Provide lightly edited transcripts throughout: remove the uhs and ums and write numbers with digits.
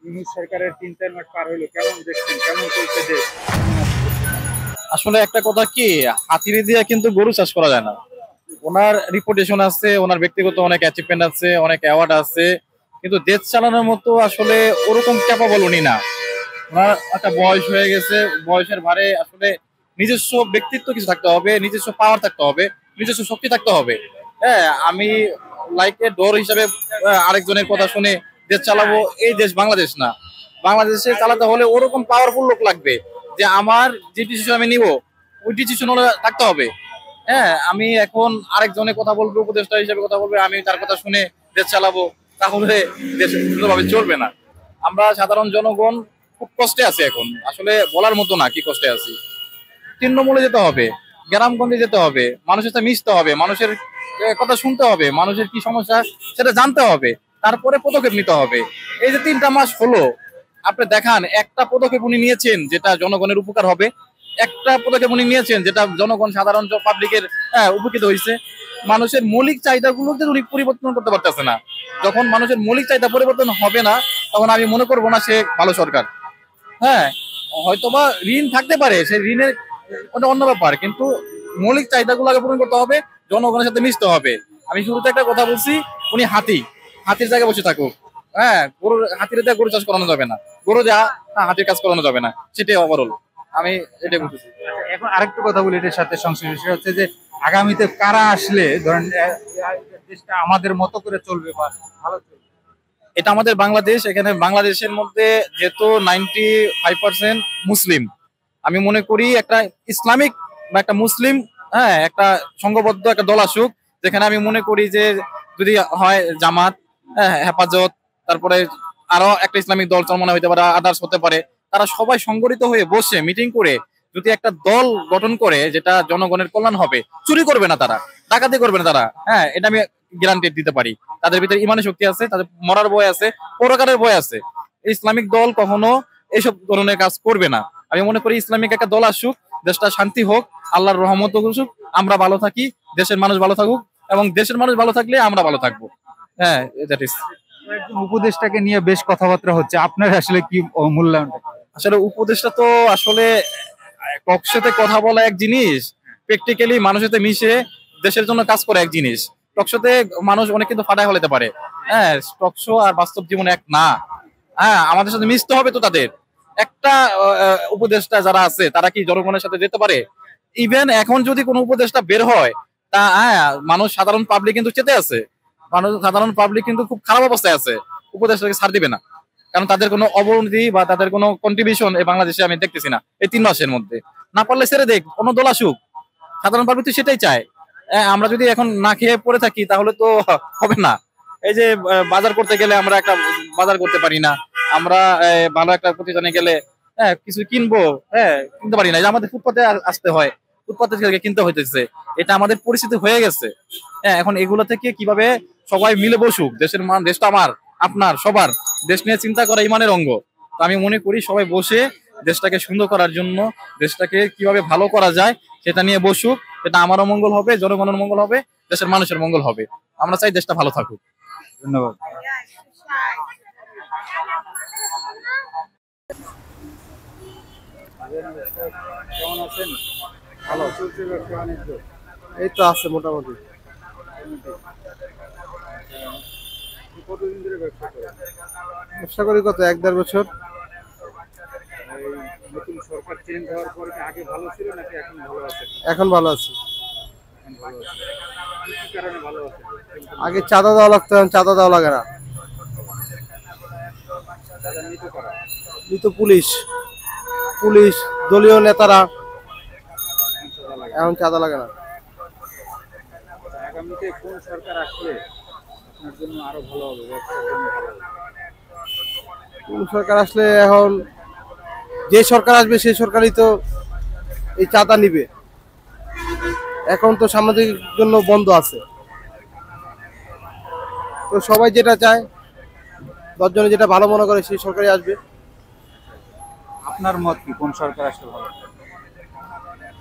ইউনূস সরকারের ৩-৪ মাস পার হইলো, কেমন দেখছেন? কেমন চলছে দেশ? আসলে একটা কথা কি, হাতির দিয়ে কিন্তু গরু চাষ করা যায় না। ওনার রিপুটেশন আছে, ওনার ব্যক্তিগত অনেক অ্যাচিভমেন্ট আছে, অনেক অ্যাওয়ার্ড আছে, কিন্তু দেশ চালানোর মতো আসলে ওরকম ক্যাপাবল উনি না। ওনার একটা বয়স হয়ে গেছে, বয়সের ভারে আসলে নিজস্ব ব্যক্তিত্ব কিছু থাকতে হবে, নিজস্ব পাওয়ার থাকতে হবে, নিজস্ব শক্তি থাকতে হবে। হ্যাঁ, আমি লাইক এ ডোর হিসাবে আরেকজনের কথা শুনে দেশ চালাবো, এই দেশ বাংলাদেশ না। বাংলাদেশে চালাতে হলে ওরকম পাওয়ারফুল লোক লাগবে, যে আমার যে ডিসিশন আমি নিব ওই ডিসিশন থাকতে হবে। হ্যাঁ, আমি এখন আরেকজনের কথা বলবো, উপদেষ্টা হিসেবে কথা বলবে, আমি তার কথা শুনে দেশ চালাবো, তাহলে দেশ সুন্দরভাবে চলবে না। আমরা সাধারণ জনগণ খুব কষ্টে আছি এখন, আসলে বলার মতো না কি কষ্টে আছি। তৃণমূলে যেতে হবে, গ্রামগঞ্জে যেতে হবে, মানুষের সাথে মিশতে হবে, মানুষের কথা শুনতে হবে, মানুষের কি সমস্যা সেটা জানতে হবে, তারপরে পদক্ষেপ নিতে হবে। এই যে 3টা মাস হলো, আপনি দেখান একটা পদক্ষেপ উনি নিয়েছেন যেটা জনগণের উপকার হবে, একটা পদক্ষেপ উনি নিয়েছেন যেটা জনগণ সাধারণ পাবলিকের উপকৃত হয়েছে। মানুষের মৌলিক চাহিদাগুলোকে উনি পরিবর্তন করতে পারতেছে না। যখন মানুষের মৌলিক চাহিদা পরিবর্তন হবে না, তখন আমি মনে করবো না সে ভালো সরকার। হ্যাঁ, হয়তোবা ঋণ থাকতে পারে, সেই ঋণের ওটা অন্য ব্যাপার, কিন্তু মৌলিক চাহিদাগুলো আগে পূরণ করতে হবে, জনগণের সাথে মিশতে হবে। আমি শুরুতে একটা কথা বলছি, উনি হাতির জায়গায় বসে থাকুক। হ্যাঁ, হাতির দিয়ে গরু চাষ করানো যাবে না, গরু যা হাতির কাজ করানো যাবে না, সেটাই ওভারঅল আমি এটাই বলতেছি। আচ্ছা, এখন আরেকটু কথা বলি এটার সাথে সংশ্লিষ্ট, সেটা হচ্ছে যে আগামীতে কারা আসলে ধরেন দেশটা আমাদের মতো করে চলবে বা ভালো চলবে? এটা আমাদের বাংলাদেশ, এখানে বাংলাদেশের মধ্যে যেহেতু 95% মুসলিম, আমি মনে করি একটা ইসলামিক বা একটা মুসলিম, হ্যাঁ, একটা সংঘবদ্ধ একটা দল আসুক, যেখানে আমি মনে করি যে যদি হয় জামাত, হ্যাঁ, হেফাজত, তারপরে আরো একটা ইসলামিক দল চলমনে হইতে পারে, আদার্স হতে পারে, তারা সবাই সংগঠিত হয়ে বসে মিটিং করে যদি একটা দল গঠন করে যেটা জনগণের কল্যাণ হবে, চুরি করবে না তারা, ডাকাতি করবে না তারা, হ্যাঁ, এটা আমি গ্যারান্টি দিতে পারি। তাদের ভিতরে ইমানের শক্তি আছে, তাদের মরার ভয় আছে, পরকারের ভয় আছে। ইসলামিক দল কখনো এইসব ধরনের কাজ করবে না। আমি মনে করি ইসলামিক একটা দল আসুক, দেশটা শান্তি হোক, আল্লাহর রহমত আসুক, আমরা ভালো থাকি, দেশের মানুষ ভালো থাকুক, এবং দেশের মানুষ ভালো থাকলে আমরা ভালো থাকবো। হ্যাঁ, দ্যাট ইজ। একজন উপদেষ্টাকে নিয়ে বেশ কথাবার্তা হচ্ছে, আপনার আসলে কি মূল্যায়ন? আসলে উপদেশটা তো আসলে টকশোতে কথা বলা এক জিনিস, প্র্যাকটিক্যালি মানুষের সাথে মিশে দেশের জন্য কাজ করে এক জিনিস। টকশোতে মানুষ অনেক কিন্তু ফাটায় ফেলাতে পারে। হ্যাঁ, টকশো আর বাস্তব জীবন এক না। হ্যাঁ, আমাদের সাথে মিশতে হবে তো তাদের। একটা উপদেষ্টা যারা আছে তারা কি জনগণের সাথে যেতে পারে? ইভেন এখন যদি কোনো উপদেষ্টা বের হয়, তা হ্যাঁ, মানুষ সাধারণ পাবলিক কিন্তু চেতে আছে, মানুষ সাধারণ পাবলিক কিন্তু খুব খারাপ অবস্থায় আছে, উপদেষ্টাকে ছাড় দিবে না। কারণ তাদের কোনো অবনতি বা তাদের কোনো কন্ট্রিবিউশন এই বাংলাদেশে আমি দেখতেছি না এই 3 মাসের মধ্যে। না পারলে ছেড়ে দেখ, কোনো দল আসুক, সাধারণ পাবলিক তো সেটাই চায়। আমরা যদি এখন না খেয়ে পড়ে থাকি তাহলে তো হবে না। এই যে বাজার করতে গেলে আমরা একটা বাজার করতে পারি না, আমরা ভালো একটা প্রতিষ্ঠানে গেলে হ্যাঁ কিছু কিনবো, হ্যাঁ কিনতে পারি না, এই যে আমাদের ফুটপাতে আসতে হয়, ফুটপাতে থেকে কিনতে হইতেছে, এটা আমাদের পরিস্থিতি হয়ে গেছে। হ্যাঁ, এখন এগুলো থেকে কিভাবে সবাই মিলে বসুক, দেশের মান, দেশটা আমার, আপনার, সবার, দেশ নিয়ে চিন্তা করা ইমানের অঙ্গ। তো আমি মনে করি সবাই বসে দেশটাকে সুন্দর করার জন্য, দেশটাকে কিভাবে ভালো করা যায় সেটা নিয়ে বসুক, এটা আমারও মঙ্গল হবে, জনগণের মঙ্গল হবে, দেশের মানুষের মঙ্গল হবে। আমরা চাই দেশটা ভালো থাকুক। ধন্যবাদ। কেমন আছেন? ভালো চলছে ব্যবসা বাণিজ্য? এই তো আছে মোটামুটি। কতদিন ধরে ব্যবসা করেন? ব্যবসা করি কত 1-1.5 বছর। এই নতুন সরকার চেঞ্জ হওয়ার পরে কি আগে ভালো ছিল নাকি এখন ভালো আছে? এখন ভালো আছি। এখন ভালো আছে। কি কি কারণে ভালো আছে? আগে চাঁদা দেওয়া লাগতো, এখন চাঁদা দেওয়া লাগে না। যারা নিতে পারা এই তো পুলিশ পুলিশ দলীয় নেতারা, এখন চাঁদা লাগে না। আগামীতে কোন সরকার আসলে আপনার জন্য আরো ভালো হবে, ব্যবসার জন্য ভালো হবে? কোন সরকার আসলে, এখন যে সরকার আসবে সেই সরকারই তো এই চাঁদা নিবে। এখন তো সামাজিক জন্য বন্ধ আছে, তো সবাই যেটা চায়, 10 জনে যেটা ভালো মনে করে সেই সরকারই আসবে। আপনার মত কি, কোন সরকার আসলে ভালো হবে?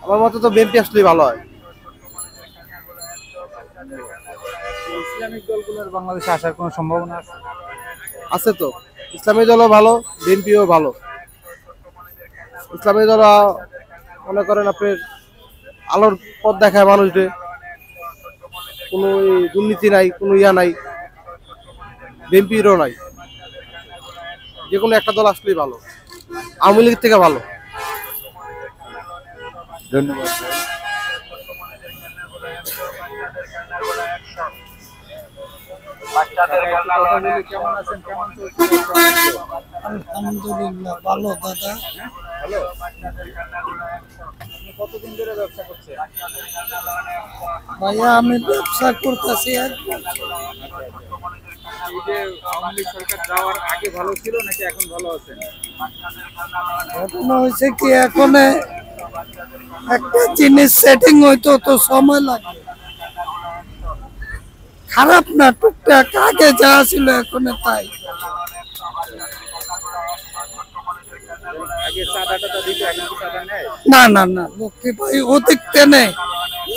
আমার মতে তো বিএনপি আসলেই ভালো হয়। ইসলামিক দলগুলোর বাংলাদেশে আসার কোনো সম্ভাবনা আছে? আছে তো। ইসলামী দলও ভালো, বিএনপিও ভালো। ইসলামী দল মনে করেন আপনার আলোর পথ দেখায় মানুষদের, কোনো দুর্নীতি নাই, কোনো ইয়া নাই। বিএনপিরও নাই। যে কোনো একটা দল আসলেই ভালো, আওয়ামী লীগ থেকে ভালো। ধন্যবাদ। কেমন আছেন, কেমন চলছে? আলহামদুলিল্লাহ ভালো দাদা। ভালো। আপনি কতদিন ধরে ব্যবসা করছেন? ভাইয়া আমি ব্যবসা করতেছি আর এই যে আওয়ামী লীগ সরকার যাওয়ার আগে ভালো ছিল নাকি এখন ভালো আছেন? ঘটনা হয়েছে কি এখন একটা জিনিস সেটিং হইতো তো সময় লাগে। খারাপ না, টুকটাক আগে যা ছিল এখন তাই। আগে চাঁদা টাদা দিত, এখন কি চাঁদা নেয়? না না না লক্ষ্মী ভাই অধিক টেনে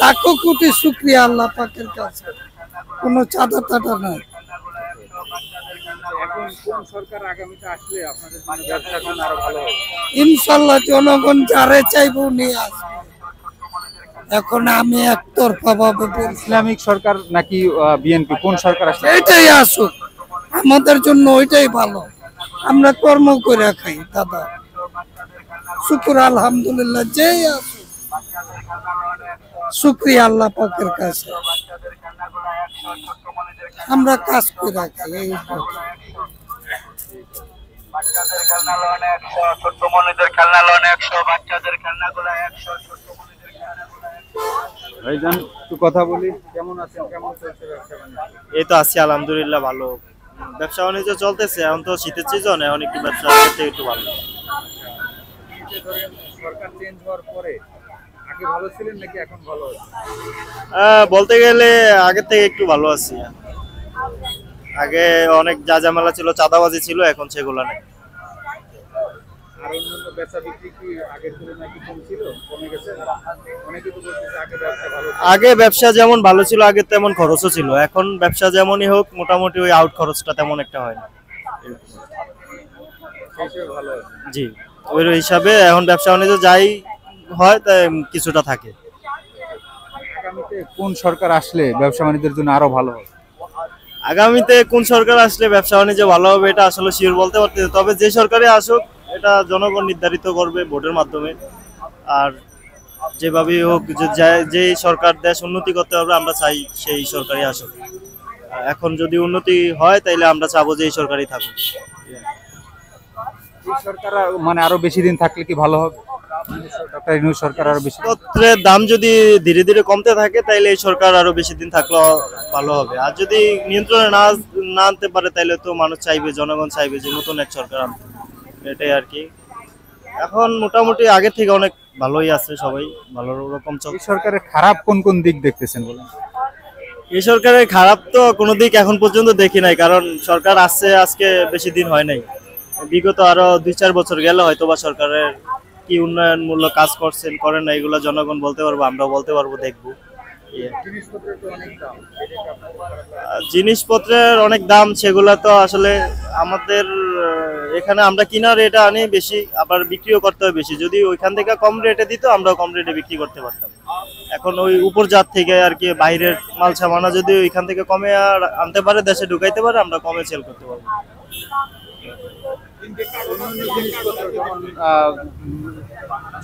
লাখো কোটি শুক্রিয়া আল্লাহ পাকের কাছে, কোনো চাঁদা টাদা নাই। এখন কোন সরকার আগামীতে আসলে আপনাদের জন্য ব্যবসার জন্য আরো ভালো হবে? ইনশাল্লাহ জনগণ যারে চাইবো নিয়ে আসবে। এখন আমি একতরফা ভাবে বলছি ইসলামিক সরকার নাকি বিএনপি, কোন সরকার আসলে? এটাই আসুক, আমাদের জন্য ওইটাই ভালো। আমরা কর্ম করে খাই দাদা, শুকুর আলহামদুলিল্লাহ। যেই আসুক শুক্রিয়া আল্লাহ পাকের কাছে, আমরা কাজ করে খাই। এই বাচ্চাদের খেলনা লোন 100, ছোট্ট মনিদের খেলনা লোন 100, বাচ্চাদের খেলনাগুলো 100, ছোট্ট মনিদের খেলনাগুলো 100। ভাইজান একটু কথা বলি, কেমন আছেন, কেমন চলছে ব্যবসা বাণিজ্য? এই তো আছি আলহামদুলিল্লাহ ভালো। ব্যবসা বাণিজ্য চলতেছে, এখন তো শীতের সিজন, এখন একটু ব্যবসা করতে একটু ভালো। এই যে ধরেন সরকার চেঞ্জ হওয়ার পরে আগে ভালো ছিলেন নাকি এখন ভালো আছে? বলতে গেলে আগের থেকে একটু ভালো আছি। আগে অনেক যা ঝামেলা ছিল, চাঁদাবাজি ছিল, এখন সেগুলো নেই। আর অন্যান্য বেচা বিক্রি কি আগের তুলনায় কি কম ছিল, কমে গেছে? অনেকে তো বলতেছে আগে ব্যবসা ভালো ছিল। আগে ব্যবসা যেমন ভালো ছিল, আগে তেমন খরচও ছিল। এখন ব্যবসা যেমনই হোক, মোটামুটি ওই আউট খরচটা তেমন একটা হয় না। সেই হিসেবে ভালো আছে। জি, ওই হিসাবে এখন ব্যবসা বাণিজ্য যাই হয় তাই কিছুটা থাকে। আগামীতে কোন সরকার আসলে ব্যবসা বাণিজ্যের জন্য আরো ভালো হবে? আগামীতে কোন সরকার আসলে ব্যবসা বাণিজ্য ভালো হবে এটা আসলে শিওর বলতে পারতেছি, তবে যে সরকারে আসুক এটা জনগণ নির্ধারিত করবে ভোটের মাধ্যমে। আর যেভাবেই হোক, যে সরকার দেশ উন্নতি করতে হবে আমরা চাই সেই সরকারই আসুক। এখন যদি উন্নতি হয় তাইলে আমরা চাবো যে এই সরকারই থাকুক। এই সরকার মানে আরো বেশি দিন থাকলে কি ভালো হবে? ডক্টর ইউনূস সরকার আরো বেশি পত্রের দাম যদি ধীরে ধীরে কমতে থাকে তাইলে এই সরকার আরো বেশি দিন থাকলে ভালো হবে। আর যদি নিয়ন্ত্রণে না আনতে পারে তাইলে তো মানুষ চাইবে, জনগণ চাইবে যে নতুন এক সরকার আনতে। এটাই আর কি। এখন মোটামুটি আগের থেকে অনেক ভালোই আছে, সবাই ভালো রকম এই চলছে। সরকারের খারাপ কোন কোন দিক দেখতেছেন বলেন? এই সরকারের খারাপ তো কোনো দিক এখন পর্যন্ত দেখি নাই, কারণ সরকার আসছে আজকে বেশি দিন হয় নাই। বিগত আরো 2-4 বছর গেল হয়তো বা সরকারের কি উন্নয়নমূলক কাজ করছেন করেন না, এগুলো জনগণ বলতে পারবো, আমরাও বলতে পারবো, দেখবো। জিনিসপত্রের তো অনেক দাম। জিনিসপত্রের অনেক দাম, সেগুলো তো আসলে আমাদের এখানে আমরা কিনার রেটে আনি বেশি, আবার বিক্রিও করতে হয় বেশি। যদি ওইখান থেকে কম রেটে দিত আমরাও কম রেটে বিক্রি করতে পারতাম। এখন ওই উপর জাত থেকে আর কি বাইরের মাল সামানা যদি ওইখান থেকে কমে আর আনতে পারে, দেশে ঢুকাইতে পারে, আমরা কমে সেল করতে পারবো। অন্যান্য জিনিসপত্র যেমন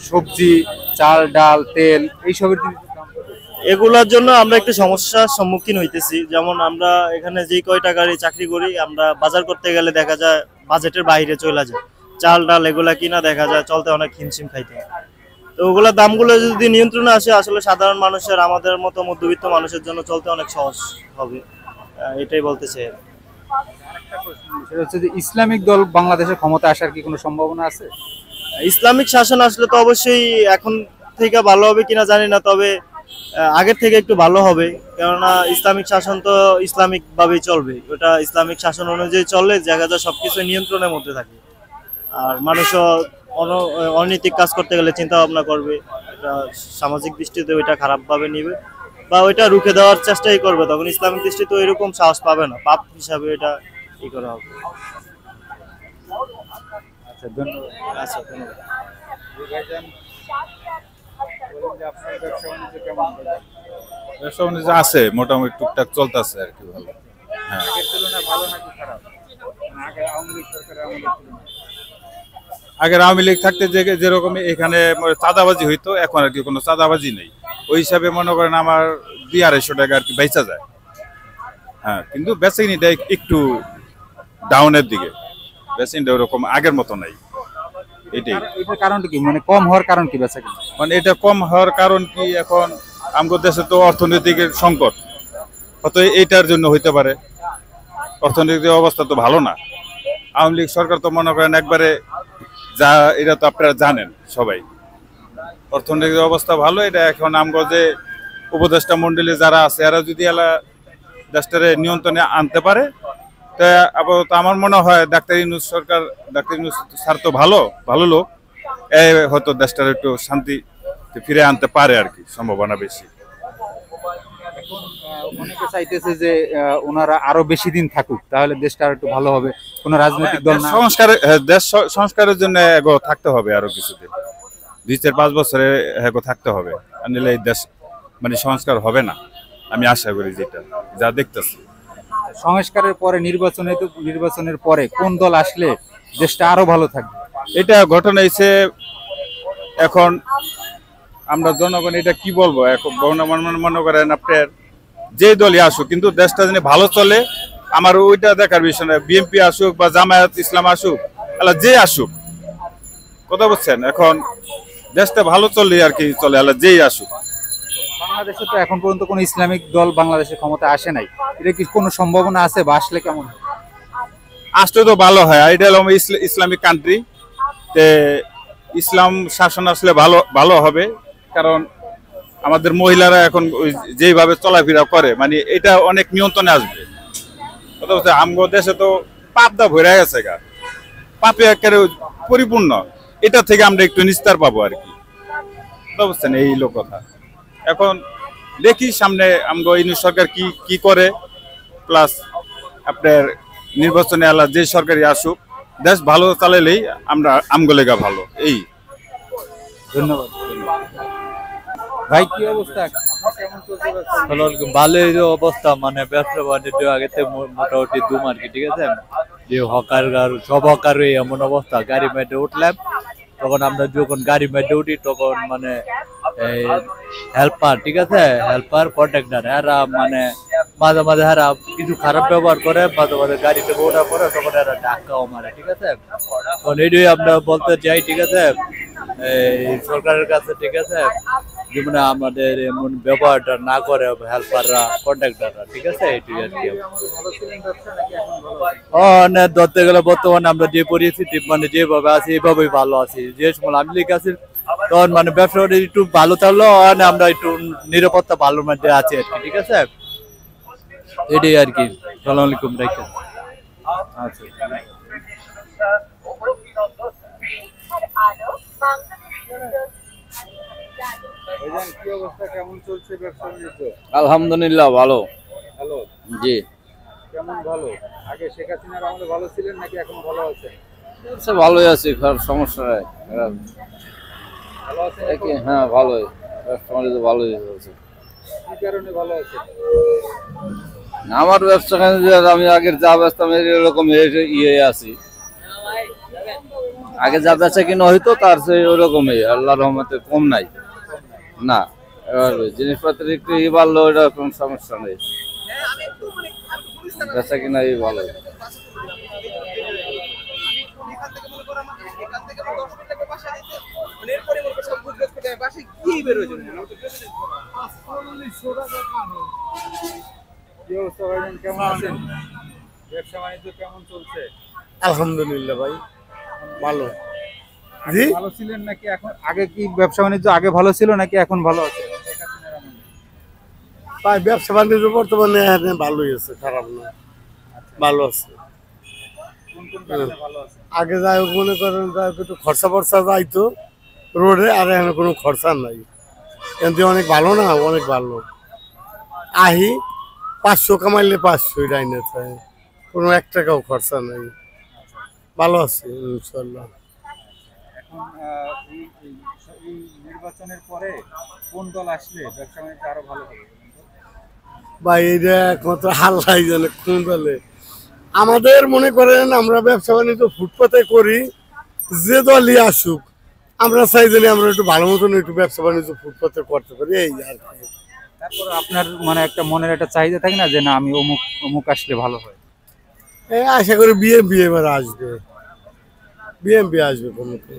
সবজি, চাল, ডাল, তেল এইসবের জিনিসের দাম কত? এগুলোর জন্য আমরা একটু সমস্যার সম্মুখীন হইতেছি। যেমন আমরা এখানে যেই কয়টা গাড়ি চাকরি করি, আমরা বাজার করতে গেলে দেখা যায় বাজেটের বাইরে চলে যায়। চাল ডাল এগুলা কিনা দেখা যায় চলতে অনেক হিমশিম খাইতে হয়। তো ওগুলা দামগুলো যদি নিয়ন্ত্রণে আসে, আসলে সাধারণ মানুষের, আমাদের মতো মধ্যবিত্ত মানুষের জন্য চলতে অনেক সহজ হবে। এটাই বলতে চাই। সেটা হচ্ছে যে ইসলামিক দল বাংলাদেশে ক্ষমতা আসার কি কোনো সম্ভাবনা আছে? ইসলামিক শাসন আসলে তো অবশ্যই এখন থেকে ভালো হবে কিনা জানি না, তবে আগের থেকে একটু ভালো হবে। কেননা ইসলামিক শাসন তো ইসলামিক ভাবেই চলবে, ওটা ইসলামিক শাসন অনুযায়ী চললে দেখা যায় সবকিছু নিয়ন্ত্রণের মধ্যে থাকে। আর মানুষও অনৈতিক কাজ করতে গেলে চিন্তা ভাবনা করবে, এটা সামাজিক দৃষ্টিতে ওইটা খারাপভাবে নিবে বা ওইটা রুখে দেওয়ার চেষ্টাই করবে। তখন ইসলামিক দৃষ্টিতে এরকম সাহস পাবে না, পাপ হিসাবে এটা ই করা হবে। আচ্ছা, ধন্যবাদ। আচ্ছা ধন্যবাদ। ভাইজান, বলেন যে আপনার ব্যবসা বাণিজ্য কেমন চলছে? ব্যবসা বাণিজ্য আছে, মোটামুটি টুকটাক চলতেছে আর কি, ভালো। হ্যাঁ, আগের তুলনায় ভালো নাকি খারাপ? মানে আগে আওয়ামী লীগ সরকারের আমলের তুলনায়। আগের আওয়ামী লীগ থাকতে যেরকম এখানে চাঁদাবাজি হইতো, এখন আর কি কোনো চাঁদাবাজি নেই। ওই হিসাবে মনে করেন আমার 200-250 টাকা আর কি বেচা যায়। হ্যাঁ, কিন্তু বেচেনিটা একটু ডাউনের দিকে, বেচেনিটা ওরকম আগের মতো নাই। এটাই এটার কারণটা কি, মানে কম হওয়ার কারণ কি বেচা কিনা? মানে এটা কম হওয়ার কারণ কি, এখন আমাদের দেশে তো অর্থনৈতিক সংকট, হয়তো এইটার জন্য হইতে পারে। অর্থনৈতিক অবস্থা তো ভালো না। আওয়ামী লীগ সরকার তো মনে করেন একবারে যা, এটা তো আপনারা জানেন সবাই, অর্থনৈতিক অবস্থা ভালো। এটা এখন আমগো যে উপদেষ্টা মন্ডলী যারা আছে, এরা যদি এলা দেশটারে নিয়ন্ত্রণে আনতে পারে, তা আপাতত আমার মনে হয় ডাক্তার ইউনূস সরকার, ডাক্তার ইউনূস স্যার তো ভালো ভালো লোক, হয়তো দেশটার একটু শান্তি ফিরে আনতে পারে আর কি, সম্ভাবনা বেশি। এখন অনেকে চাইতেছে যে ওনারা আরো বেশি দিন থাকুক, তাহলে দেশটা আর একটু ভালো হবে। কোন রাজনৈতিক দল না দেশ সংস্কারের জন্য এগো থাকতে হবে আরো কিছুদিন, 2-4-5 বছরে এগো থাকতে হবে, আর নিলে এই দেশ মানে সংস্কার হবে না, আমি আশা করি, যেটা যা দেখতেছি। সংস্কারের পরে নির্বাচনের পরে কোন দল আসলে দেশটা আরো ভালো থাকবে? এটা ঘটনা হয়েছে, এখন আমরা জনগণ এটা কি বলবো, এখন মনে করেন আপনার যে দলই আসুক, কিন্তু দেশটা যেন ভালো চলে, আমার ওইটা দেখার বিষয় না। বিএনপি আসুক বা জামায়াত ইসলাম আসুক, আল্লাহ যে আসুক, কথা বলছেন, এখন দেশটা ভালো চললে আর কি চলে, আল্লাহ যেই আসুক। বাংলাদেশে তো এখন পর্যন্ত কোনো ইসলামিক দল বাংলাদেশের ক্ষমতা আসে নাই, এটা কি কোনো সম্ভাবনা আছে বা আসলে কেমন হয়? আসলে তো ভালো হয়, এটা হলো ইসলামিক কান্ট্রি, তে ইসলাম শাসন আসলে ভালো ভালো হবে। কারণ আমাদের মহিলারা এখন যেইভাবে চলাফেরা করে, মানে এটা অনেক নিয়ন্ত্রণে আসবে। কথা বলছে, আমগো দেশে তো পাপদা ভরে গেছে গা, পাপে একেবারে পরিপূর্ণ, এটা থেকে আমরা একটু নিস্তার পাবো আর কি, কথা বলছেন, এই লোক কথা। এখন দেখি সামনে আমগো ইউনূস সরকার কি করে, প্লাস আপনার নির্বাচনে আল্লাহ যে সরকারি আসুক, দেশ ভালো চালালেই আমরা আমগো লেগা ভালো। এই ধন্যবাদ। ভাই, কি অবস্থা? আপনার কেমন চলছে ব্যবসা? ভালোই অবস্থা, মানে ব্যবসা বাণিজ্য আগে থেকে মোটামুটি দুম আর কি, ঠিক আছে। যে হকার সব হকারই এমন অবস্থা, গাড়ি মেটে উঠলাম, তখন আমরা যখন গাড়ি মেটে উঠি তখন মানে হেল্পার, ঠিক আছে, হেল্পার কন্ট্রাক্টর, এরা মানে মাঝে মাঝে এরা কিছু খারাপ ব্যবহার করে, মাঝে মাঝে গাড়িতে ওঠার পরে তখন এরা ধাক্কাও মারে, ঠিক আছে। তখন এটাই আমরা বলতে চাই, ঠিক আছে, এই সরকারের কাছে, ঠিক আছে, যে মানে আমাদের এমন ব্যবহারটা না করে হেল্পাররা, কন্ট্রাক্টররা, ঠিক আছে, এটাই আর কি। ধরতে গেলে বর্তমানে আমরা যে পরিস্থিতি, মানে যেভাবে আছি এইভাবেই ভালো আছি। যে সময় আমি লিখে আছি তখন মানে ব্যবসাটা একটু ভালো থাকলো, আমরা একটু নিরাপত্তা ভালো মধ্যে আছি আর কি, ঠিক আছে, এটাই আর কি। সালাম আলাইকুম। রাখি। আচ্ছা, ভাইজান, কি অবস্থা, কেমন চলছে ব্যবসা বাণিজ্য? আলহামদুলিল্লাহ ভালো। ভালো? জি, কেমন ভালো? আগে শেখ হাসিনার আমলে ভালো ছিলেন নাকি এখন ভালো আছেন? ভালোই আছি, সমস্যা নাই। ভালো আছেন এখন? হ্যাঁ ভালোই, ভালোই আছে। কি কারণে ভালো আছেন? আমার ব্যবসা আমি আগের যা ব্যস্তাম এরকম ইয়ে আছি, আগে যা বেচা কিনা হইতো তার সেই ওরকমই, আল্লাহর রহমতে কম নাই না। এবার জিনিসপত্র একটু বাড়লো, ওটা কোনো সমস্যা নেই, বেচা কিনা ভালো। কি অবস্থা ভাইজান, কেমন আছেন? ব্যবসা বাণিজ্য কেমন চলছে? আলহামদুলিল্লাহ ভাই, ভালো। জি, ভালো ছিলেন নাকি এখন? আগে কি ব্যবসা বাণিজ্য আগে ভালো ছিল নাকি এখন ভালো আছে? ভাই ব্যবসা বাণিজ্য বর্তমানে ভালোই আছে, খারাপ না, ভালো আছে। কোন কোন কারণে ভালো আছে? আগে যাই হোক মনে করেন একটু খরচা ফরচা যাইতো রোডে, আর এখন কোনো খরচা নাই, কিন্তু অনেক ভালো না, অনেক ভালো। আহি 500 কামাইলে 500 ডাইনে চাই, কোনো 1 টাকাও খরচা নাই, ভালো আছে ইনশাল্লাহ। এখন এই নির্বাচনের পরে কোন দল আসলে ব্যবসা বাণিজ্য আরো ভালো হবে? বা এটা কত হাল্লাই জানে কোন দলে। আমাদের মনে করেন আমরা ব্যবসা বাণিজ্য ফুটপাতে করি, যে দলই আসুক আমরা চাই জানি আমরা একটু ভালো মতন একটু ব্যবসা বাণিজ্য ফুটপাতে করতে পারি, এই আর কি। তারপর আপনার মানে একটা মনের একটা চাহিদা থাকে না যে না আমি অমুক অমুক আসলে ভালো হয়? এই আশা করি বিএমপি এবার আসবে, বিএমপি আসবে প্রমুখে।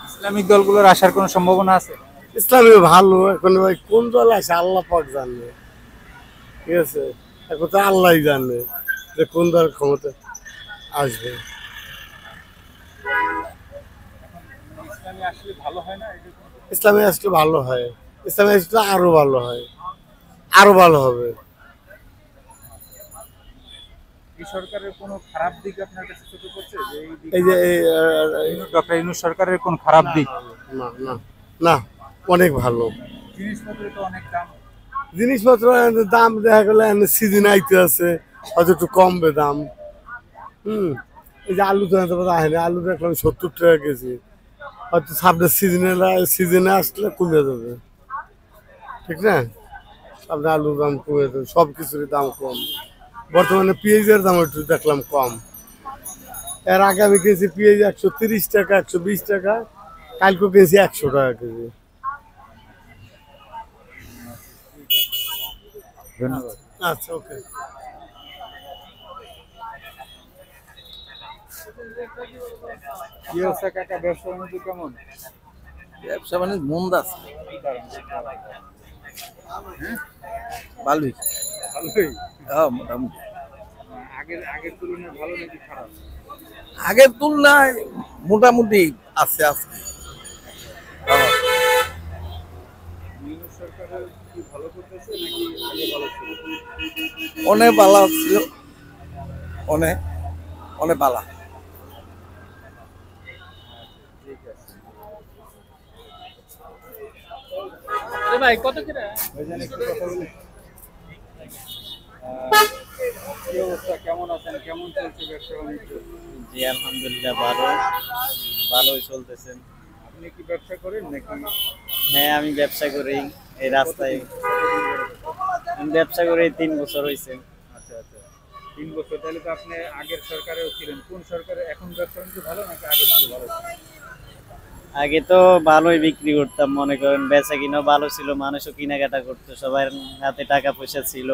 ইসলামিক দলগুলোর আসার কোনো সম্ভাবনা আছে? ইসলামী ভালো, এখন ভাই কোন দল আসে আল্লাহ পাক জানে, ঠিক আছে, এখন তো আল্লাহ জানে যে কোন দল ক্ষমতা আসবে। ইসলামী আসলে ভালো হয় না? ইসলামী আসলে ভালো হয়, ইসলামী আসলে আরো ভালো হয়, আরো ভালো হবে। এই সরকারের কোনো খারাপ দিক আপনার কাছে চোখে পড়ছে যে এই যে ডক্টর ইউনূস সরকারের কোন খারাপ দিক? না না না, অনেক ভালো। জিনিসপত্রের তো অনেক দাম। জিনিসপত্র দাম দেখা গেলে সিজন আইতে আছে, হয়তো একটু কমবে দাম। এই যে আলু তো আসেনি, আলু দেখলাম 70 টাকা কেজি, হয়তো সামনের সিজনে আসলে কমে যাবে, ঠিক না? সামনে আলুর দাম কমে যাবে, সব কিছুরই দাম কম। বর্তমানে পেঁয়াজের দাম একটু দেখলাম কম। এর আগে আমি কিনেছি পেঁয়াজ 130 টাকা, 120 টাকা, কালকে কিনেছি 100 টাকা কেজি। ধন্যবাদ। আচ্ছা, ওকে। কি অবস্থা কাকা, ব্যবসা বাণিজ্য কেমন? ব্যবসা বাণিজ্য মন্দা আছে, ভালোই ভালোই। হ্যাঁ, মোটামুটি আগের তুলনায় ভালো নাকি খারাপ? আগের তুলনায় মোটামুটি আছে আছে। ইউনূস সরকারের কি ভালো করতেছে নাকি আগে ভালো ছিল? অনেক বালা ছিল, অনেক অনেক বালা। ভাইজান একটু কথা বলি। কি অবস্থা, কেমন আছেন, কেমন চলছে ব্যবসা বাণিজ্য? জি আলহামদুলিল্লাহ ভালোই চলতেছে। আপনি কি ব্যবসা করেন নাকি? হ্যাঁ আমি ব্যবসা করি, এই রাস্তায় আমি ব্যবসা করে 3 বছর হয়েছে। আচ্ছা আচ্ছা, 3 বছর। তাহলে তো আপনি আগের সরকারেও ছিলেন। কোন সরকারে এখন ব্যবসা বাণিজ্য ভালো নাকি আগে ছিল ভালো ছিল? আগে তো ভালোই বিক্রি করতাম, মনে করেন বেচা কিনাও ভালো ছিল, মানুষও কেনাকাটা করতো, সবার হাতে টাকা পয়সা ছিল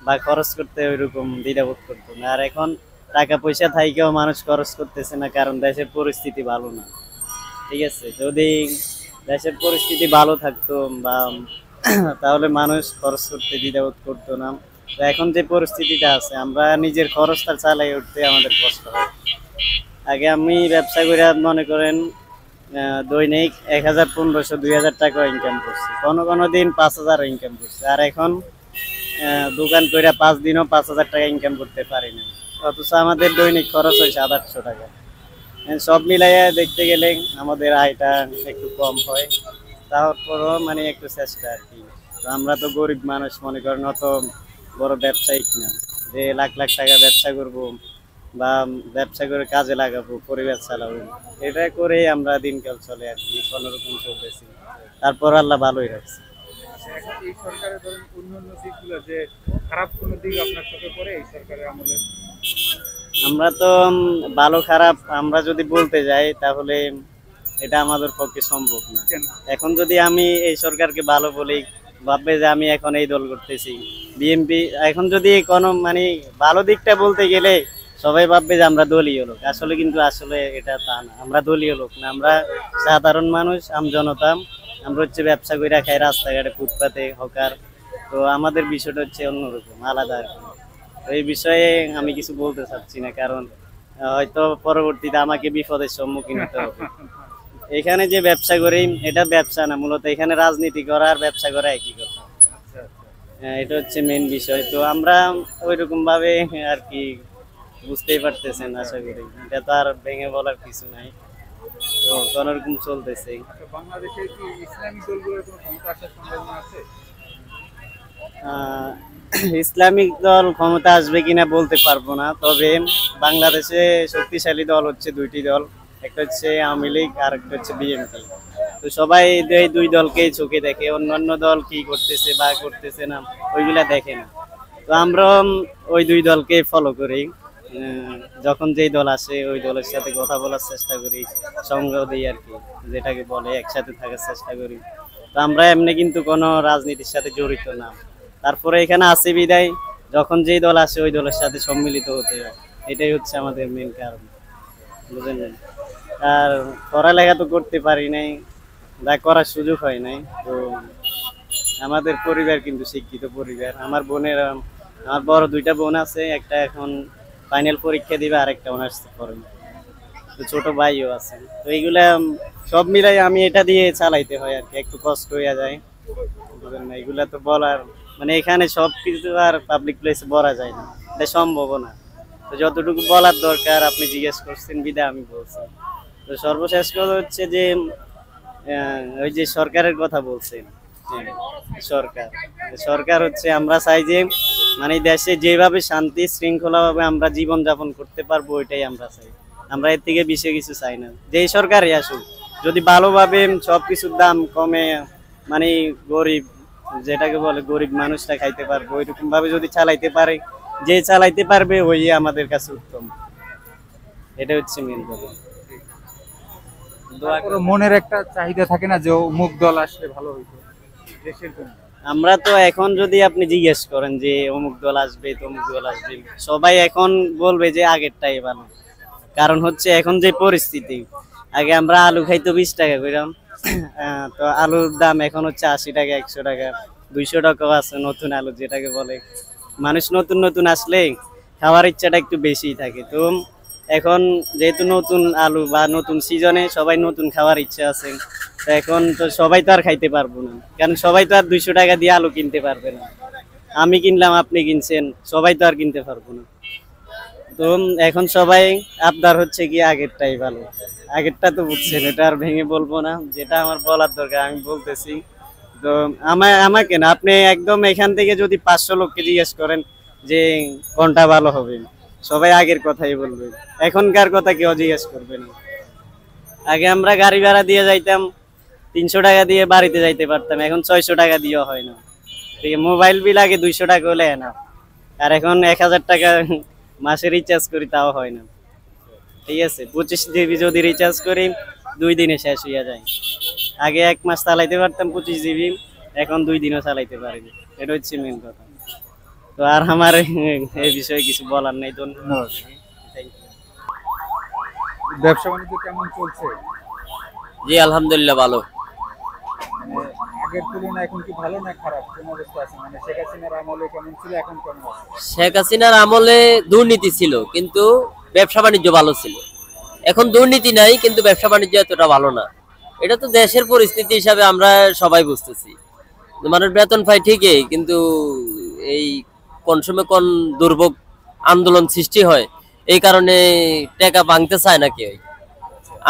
বা খরচ করতে ওইরকম দ্বিধাবোধ করতো না। আর এখন টাকা পয়সা থাইকেও মানুষ খরচ করতেছে না, কারণ দেশের পরিস্থিতি ভালো না, ঠিক আছে। যদি দেশের পরিস্থিতি ভালো থাকতো বা তাহলে মানুষ খরচ করতে দ্বিধাবোধ করতো না। তো এখন যে পরিস্থিতিটা আছে, আমরা নিজের খরচটা চালাই উঠতে আমাদের কষ্ট হয়। আগে আমি ব্যবসা করে মনে করেন দৈনিক 1500-2000 টাকা ইনকাম করছি, কোনো দিন 5000 ইনকাম করছি। আর এখন দোকান করে 5 দিনও 5000 টাকা ইনকাম করতে পারি না, অথচ আমাদের দৈনিক খরচ হয় 700-800 টাকা। সব মিলাইয়া দেখতে গেলে আমাদের আয়টা একটু কম হয়, তারপরও মানে একটু চেষ্টা আর কি। তো আমরা তো গরিব মানুষ, মনে করেন অত বড় ব্যবসায়িক না যে লাখ লাখ টাকা ব্যবসা করব বা ব্যবসা করে কাজে লাগাবো, পরিবার চালাবো। এটা করে আমরা দিনকাল চলে আর কি, কোনোরকম চলতেছি। তারপর আল্লাহ ভালোই রাখছে। এখন এই সরকারের ধরেন অন্যান্য দিকগুলো যে খারাপ কোনো দিক আপনার চোখে পড়ে এই সরকারের আমলে? আমরা তো ভালো খারাপ আমরা যদি বলতে যাই তাহলে এটা আমাদের পক্ষে সম্ভব না। এখন যদি আমি এই সরকারকে ভালো বলি, ভাববে যে আমি এখন এই দল করতেছি বিএনপি। এখন যদি কোনো মানে ভালো দিকটা বলতে গেলে সবাই ভাববে যে আমরা দলীয় লোক, আসলে কিন্তু আসলে এটা তা না। আমরা দলীয় লোক না, আমরা সাধারণ মানুষ, আমজনতা। আমরা হচ্ছে ব্যবসা করে খাই রাস্তাঘাটে, ফুটপাতে, হকার। তো আমাদের বিষয়টা হচ্ছে অন্যরকম, আলাদা আর কি। তো এই বিষয়ে আমি কিছু বলতে চাচ্ছি না, কারণ হয়তো পরবর্তীতে আমাকে বিপদের সম্মুখীন হতে হবে। এখানে যে ব্যবসা করি এটা ব্যবসা না, মূলত এখানে রাজনীতি করা আর ব্যবসা করা একই কথা। এটা হচ্ছে মেন বিষয়। তো আমরা ওইরকম ভাবে আর কি বুঝতেই পারতেছেন, আশা করি এটা তো আর ভেঙে বলার কিছু নাই। তো কোনোরকম চলতেছে। বাংলাদেশে কি ইসলামিক দলগুলোর কোনো ক্ষমতা আসার সম্ভাবনা আছে? ইসলামিক দল ক্ষমতা আসবে কিনা বলতে পারবো না, তবে বাংলাদেশে শক্তিশালী দল হচ্ছে 2টি দল, একটা হচ্ছে আওয়ামী লীগ আর একটা হচ্ছে বিএনপি। তো সবাই এই দুই দলকেই চোখে দেখে, অন্যান্য দল কি করতেছে বা করতেছে না ওইগুলা দেখে না। তো আমরা ওই দুই দলকে ফলো করি, যখন যেই দল আসে ওই দলের সাথে কথা বলার চেষ্টা করি, সঙ্গ দিই আর কি, যেটাকে বলে একসাথে থাকার চেষ্টা করি। তো আমরা এমনি কিন্তু কোনো রাজনীতির সাথে জড়িত না। তারপরে এখানে আসি বিদায়, যখন যেই দল আসে ওই দলের সাথে সম্মিলিত হতে হয়, এটাই হচ্ছে আমাদের মেন কারণ, বুঝলেন। আর পড়ালেখা তো করতে পারি নাই বা করার সুযোগ হয় নাই। তো আমাদের পরিবার কিন্তু শিক্ষিত পরিবার। আমার বড় দুইটা বোন আছে, একটা এখন ফাইনাল পরীক্ষা দিবে, আরেকটা অনার্স পড়ে, তো ছোট ভাইও আছে। তো এইগুলা সব মিলাই আমি এটা দিয়ে চালাইতে হয় আর কি, একটু কষ্ট হয়ে যায়, বুঝলেন না। এগুলা তো বলার মানে এখানে সব কিছু আর পাবলিক প্লেসে বলা যায় না, এটা সম্ভব না। তো যতটুকু বলার দরকার আপনি জিজ্ঞেস করছেন বিদায় আমি বলছি। তো সর্বশেষ কথা হচ্ছে যে ওই যে সরকারের কথা বলছেন, সরকার হচ্ছে আমরা চাই যে মানে দেশে যেভাবে শান্তি শৃঙ্খলা ভাবে আমরা জীবন যাপন করতে পারবো ওইটাই আমরা চাই। আমরা এর থেকে বেশি কিছু চাই না। যেই সরকারই আসুক, যদি ভালোভাবে সবকিছুর দাম কমে, মানে গরিব যেটাকে বলে গরিব মানুষটা খাইতে পারবে ওইরকম ভাবে যদি চালাইতে পারে, যে চালাইতে পারবে ওই আমাদের কাছে উত্তম। এটা হচ্ছে মেন কথা। মনের একটা চাহিদা থাকে না যে অমুক দল আসলে ভালো হইতো দেশের জন্য। আমরা তো এখন যদি আপনি জিজ্ঞেস করেন যে অমুক দল আসবে তমুক দল আসবে, সবাই এখন বলবে যে আগেরটাই ভালো। কারণ হচ্ছে এখন যে পরিস্থিতি, আগে আমরা আলু খাইতো 20 টাকা করে, তো আলুর দাম এখন হচ্ছে 80 টাকা, 100 টাকা, 200 টাকাও আছে নতুন আলু যেটাকে বলে। মানুষ নতুন নতুন আসলে খাওয়ার ইচ্ছাটা একটু বেশি থাকে। তো এখন যেহেতু নতুন আলু বা নতুন সিজনে সবাই নতুন খাওয়ার ইচ্ছা আছে, তো এখন তো সবাই তো আর খাইতে পারবো না, কারণ সবাই তো আর 200 টাকা দিয়ে আলু কিনতে পারবে না। আমি কিনলাম, আপনি কিনছেন, সবাই তো আর কিনতে পারবো না। তো এখন সবাই আবদার হচ্ছে কি আগেরটাই ভালো। আগেরটা তো বুঝছেন, এটা আর ভেঙে বলবো না, যেটা আমার বলার দরকার আমি বলতেছি। তো আমাকে না, আপনি একদম এখান থেকে যদি 500 লোককে জিজ্ঞেস করেন যে কোনটা ভালো হবে, সবাই আগের কথাই বলবে, এখনকার কথা কেউ জিজ্ঞেস করবে না। আগে আমরা গাড়ি ভাড়া দিয়ে যাইতাম, 300 টাকা দিয়ে বাড়িতে যাইতে পারতাম, এখন 600 টাকা দিয়েও হয় না। ঠিক আছে, মোবাইল বিল আগে 200 টাকা হলে না, আর এখন 1000 টাকা মাসে রিচার্জ করি তাও হয় না। ঠিক আছে, 25 জিবি যদি রিচার্জ করি 2 দিনে শেষ হইয়া যায়। আগে 1 মাস চালাইতে পারতাম 25 জিবি, এখন 2 দিনও চালাইতে পারি। এটা হচ্ছে মেন কথা। তো আর আমার এই বিষয়ে কিছু বলার নেই। ধন্যবাদ। ব্যবসা বাণিজ্য কেমন চলছে? জি আলহামদুলিল্লাহ ভালো। আগের তুলনায় এখন কি ভালো না খারাপ, কোন অবস্থা আছে? মানে শেখ হাসিনার আমলে কেমন ছিল, এখন কেমন আছে? শেখ হাসিনার আমলে দুর্নীতি ছিল কিন্তু ব্যবসা বাণিজ্য ভালো ছিল। এখন দুর্নীতি নাই কিন্তু ব্যবসা বাণিজ্য এতটা ভালো না। এটা তো দেশের পরিস্থিতি হিসাবে আমরা সবাই বুঝতেছি। মানুষ বেতন পায় ঠিকই, কিন্তু এই কোন সময় কোন দুর্ভোগ আন্দোলন সৃষ্টি হয়, এই কারণে টাকা ভাঙতে চায় না কেউ।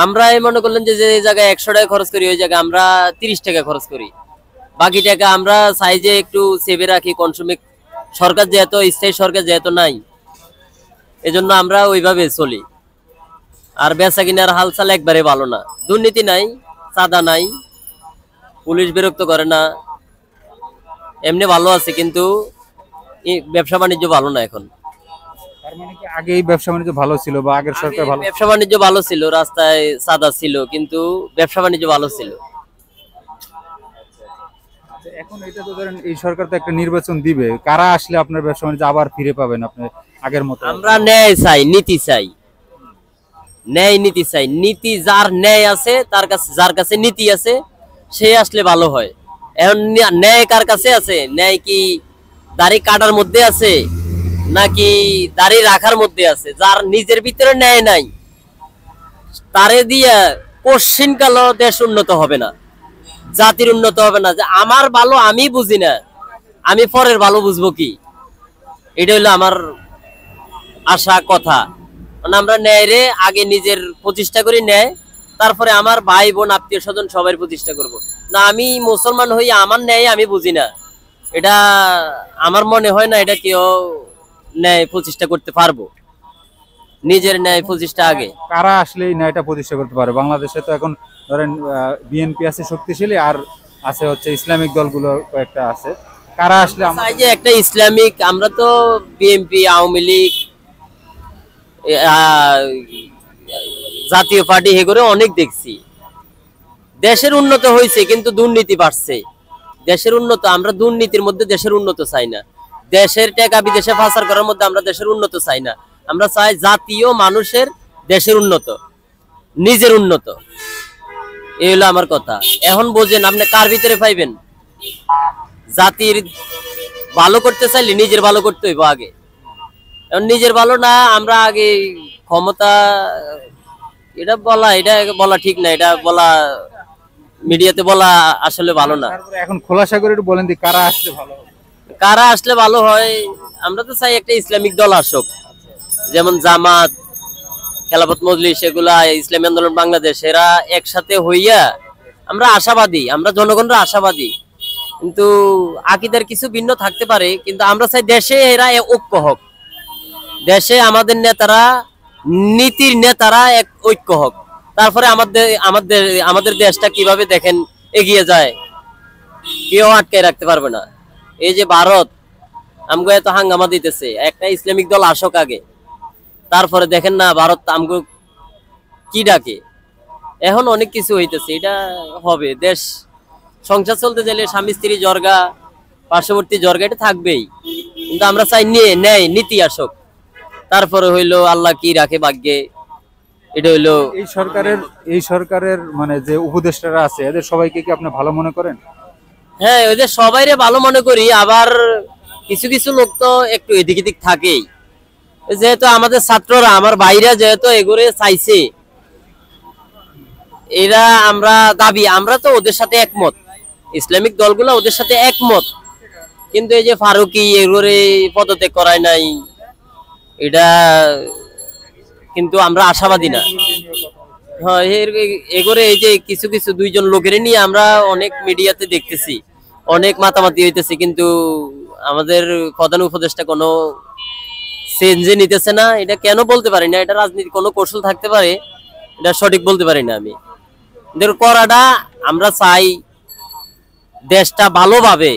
আমরা এই মনে করলেন যে যে জায়গায় 100 টাকা খরচ করি ওই জায়গায় আমরা 30 টাকা খরচ করি, বাকি টাকা আমরা চাই যে একটু সেভে রাখি। কোন সময় সরকার যেহেতু স্থায়ী সরকার যেহেতু নাই, এজন্য আমরা ওইভাবে চলি। আর বেচা কিনার হালচাল একবারে ভালো না, দুর্নীতি নাই, চাঁদা নাই, পুলিশ বিরক্ত করে না, এমনি ভালো আছে, কিন্তু ব্যবসা বাণিজ্য ভালো না এখন। তার মানে কি আগে এই ব্যবসা বাণিজ্য ভালো ছিল বা আগের সরকার ভালো? ব্যবসা বাণিজ্য ভালো ছিল, রাস্তায় চাঁদা ছিল, কিন্তু ব্যবসা বাণিজ্য ভালো ছিল। এখন এটা তো ধরেন এই সরকার তো একটা নির্বাচন দিবে, কারা আসলে আপনার ব্যবসা বাণিজ্য আবার ফিরে পাবেন আপনি আগের মতো? আমরা ন্যায় চাই, নীতি চাই, ন্যায় নীতি চাই। নীতি যার ন্যায় আছে, তার কাছে যার কাছে নীতি আছে সে আসলে ভালো হয়। এখন ন্যায় কার কাছে আছে? ন্যায় কি দাড়ি কাটার মধ্যে আছে নাকি দাড়ি রাখার মধ্যে আছে? যার নিজের ভিতরে ন্যায় নাই তারে দিয়া কোশ্চিনকালও দেশ উন্নত হবে না, জাতির উন্নত হবে না। যে আমার ভালো আমি বুঝি না, আমি পরের ভালো বুঝবো কি? এটা হলো আমার আশা কথা। মানে আমরা ন্যায় রে আগে নিজের প্রতিষ্ঠা করি ন্যায়, তারপরে আমার ভাই বোন আত্মীয় স্বজন সবাই প্রতিষ্ঠা করব। না আমি মুসলমান হই আমার ন্যায় আমি বুঝি না, এটা আমার মনে হয় না এটা কেউ ন্যায় প্রতিষ্ঠা করতে পারবো। নিজের ন্যায় প্রতিষ্ঠা আগে। কারা আসলে এই ন্যায়টা প্রতিষ্ঠা করতে পারে? বাংলাদেশে তো এখন ধরেন বিএনপি আছে শক্তিশালী, আর আছে হচ্ছে ইসলামিক দলগুলো কয়েকটা আছে। কারা আসলে চাই যে একটা ইসলামিক, আমরা তো বিএনপি, আওয়ামী লীগ, জাতীয় পার্টি এগুলো অনেক দেখছি। দেশের উন্নত হয়েছে কিন্তু দুর্নীতি বাড়ছে। দেশের উন্নত, আমরা দুর্নীতির মধ্যে দেশের উন্নত চাই না। দেশের টাকা বিদেশে পাচার করার মধ্যে আমরা দেশের উন্নত চাই না। আমরা চাই জাতীয় মানুষের দেশের উন্নত, নিজের উন্নত। এই হলো আমার কথা। এখন বোঝেন আপনি কার ভিতরে পাইবেন? জাতির ভালো করতে চাইলে নিজের ভালো করতে হইব আগে। এখন নিজের ভালো না, আমরা আগে ক্ষমতা, এটা বলা ঠিক না, এটা বলা মিডিয়াতে বলা আসলে ভালো না। এখন খোলাসা করে একটু বলেন কারা আসলে ভালো হবে? কারা আসলে ভালো হয়? আমরা তো চাই একটা ইসলামিক দল আসুক, যেমন জামাত, খেলাফত মজলিস, এগুলা ইসলামী আন্দোলন বাংলাদেশ, এরা একসাথে হইয়া আমরা আশাবাদী, আমরা জনগণরা আশাবাদী। কিন্তু আকীদার কিছু ভিন্ন থাকতে পারে, কিন্তু আমরা চাই দেশে এরা ঐক্য হোক, দেশে আমাদের নেতারা, নীতির নেতারা এক ঐক্য হোক। তারপরে আমাদের দেশটা কিভাবে দেখেন এগিয়ে যায়, কেউ আটকে রাখতে পারবে না। এই যে ভারত আমগো এত হাঙ্গামা দিতেছে, একটা ইসলামিক দল আসক আগে, তারপরে দেখেন না ভারত আমগো কি ডাকে। এখন অনেক কিছু হইতেছে, এটা হবে। দেশ সংসার চলতে চাইলে স্বামী স্ত্রী জর্গা, পার্শ্ববর্তী জর্গা, এটা থাকবেই। কিন্তু আমরা চাই ন্যায় নীতি আসক, তারপরে হইলো আল্লাহ কি রাখে ভাগ্যে। এটা হইলো এই সরকারের মানে যে উপদেষ্টারা আছে, এদের সবাইকে কি আপনি ভালো মনে করেন? হ্যাঁ, ওদের সবাইরে ভালো মনে করি। আবার কিছু কিছু লোক তো একটু এদিক এদিক থাকেই। যেহেতু আমাদের ছাত্ররা, আমার ভাইরা যেহেতু এগুলো চাইছে, এরা আমরা তো ওদের সাথে একমত, ইসলামিক দলগুলো ওদের সাথে একমত। কিন্তু এই যে ফারুকি এগুলো পদত্যাগ করায় নাই, এটা কিন্তু আমরা আশাবাদী না। হ্যাঁ, এগুলো এই যে কিছু কিছু দুইজন লোকের নিয়ে আমরা অনেক মিডিয়াতে দেখতেছি, অনেক মাতামাতি হইতেছে, কিন্তু আমাদের প্রধান উপদেষ্টা কোনো চেঞ্জে নিতেছে না। এটা কেন বলতে পারি না, এটা রাজনীতি কোনো কৌশল থাকতে পারে, এটা সঠিক বলতে পারি না আমি। করাটা আমরা চাই দেশটা ভালোভাবে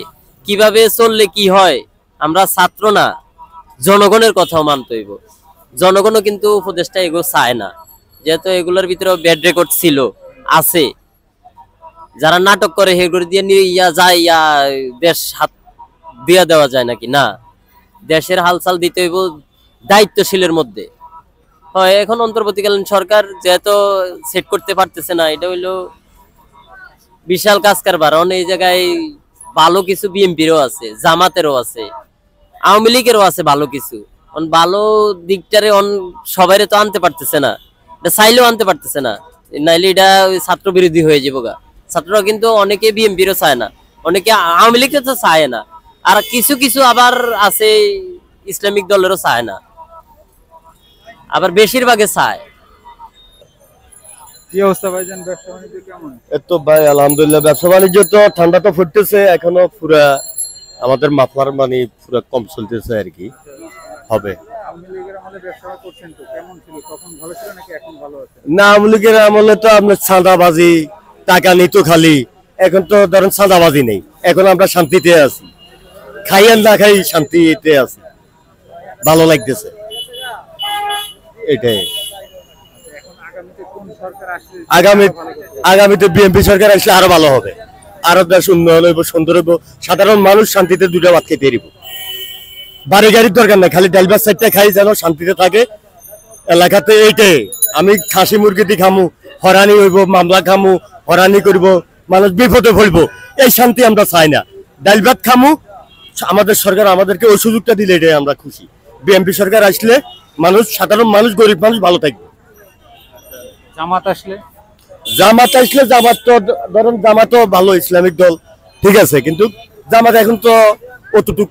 কিভাবে চললে কি হয়, আমরা ছাত্র না, জনগণের কথাও মানতে হইব। জনগণও কিন্তু উপদেশটা এগুলো চায় না, যেহেতু এগুলোর ভিতরে ব্যাড রেকর্ড ছিল, আছে। যারা নাটক করে এগুলো দিয়ে যায়, দেশ হাত দিয়া দেওয়া যায় নাকি? না, দেশের হালচাল দিতে হইব দায়িত্বশীলের মধ্যে। হয় এখন অন্তর্বর্তীকালীন সরকার যেহেতু সেট করতে পারতেছে না, এটা হইলো বিশাল কাজ কারবার। এই জায়গায় ভালো কিছু বিএনপিরও আছে, জামাতেরও আছে, আওয়ামী লীগেরও আছে ভালো কিছু। ভালো দিকটারে সবাই তো আনতে পারতেছে না, এটা চাইলেও আনতে পারতেছে না, নাইলে এটা ছাত্র বিরোধী হয়ে যাবো গা। ছাত্ররা কিন্তু অনেকে বিএনপিরও চায় না, অনেকে আওয়ামী লীগের তো চায় না, আর কিছু কিছু আবার আছে ইসলামিক দলেরও চায় না, আবার বেশিরভাগে চায়। কি অবস্থা ভাইজান, ব্যবসা বাণিজ্য কেমন? তো ভাই আলহামদুলিল্লাহ, ব্যবসা বাণিজ্য তো ঠান্ডা তো ফুটতেছে, এখনো পুরা আমাদের মাফলার মানে পুরা কম চলতেছে আর কি, হবে। না, আওয়ামী লীগের আমলে তো আপনার চাঁদাবাজি, টাকা নিত খালি। এখন তো ধরেন চাঁদাবাজি নেই, এখন আমরা শান্তিতে আছি, খাই আর না খাই শান্তিতে আছি, ভালো লাগতেছে এটাই। আগামীতে বিএনপি সরকার আসলে আরো ভালো হবে, আরো দেশ উন্নয়ন হইব, সুন্দর হইব, সাধারণ মানুষ শান্তিতে দুটো ভাত খেতে পারিব। বাড়ি গাড়ির দরকার নাই, খালি ডাল ভাত সাইডটা খাই যেন শান্তিতে থাকে এলাকাতে। এইটাই আমি খাসি মুরগি দিয়ে খামু, হরানি হইব, মামলা খামু, হরানি করব, মানুষ বিপদে পড়বো, এই শান্তি আমরা চাই না। ডাল ভাত খামু, আমাদের সরকার আমাদেরকে ওই সুযোগটা দিলে এটাই আমরা খুশি। বিএনপি সরকার আসলে মানুষ, সাধারণ মানুষ, গরিব মানুষ ভালো থাকবে। জামাত আসলে জামাত তো ধরেন জামাতও ভালো ইসলামিক দল, ঠিক আছে, কিন্তু জামাত এখন তো অতটুক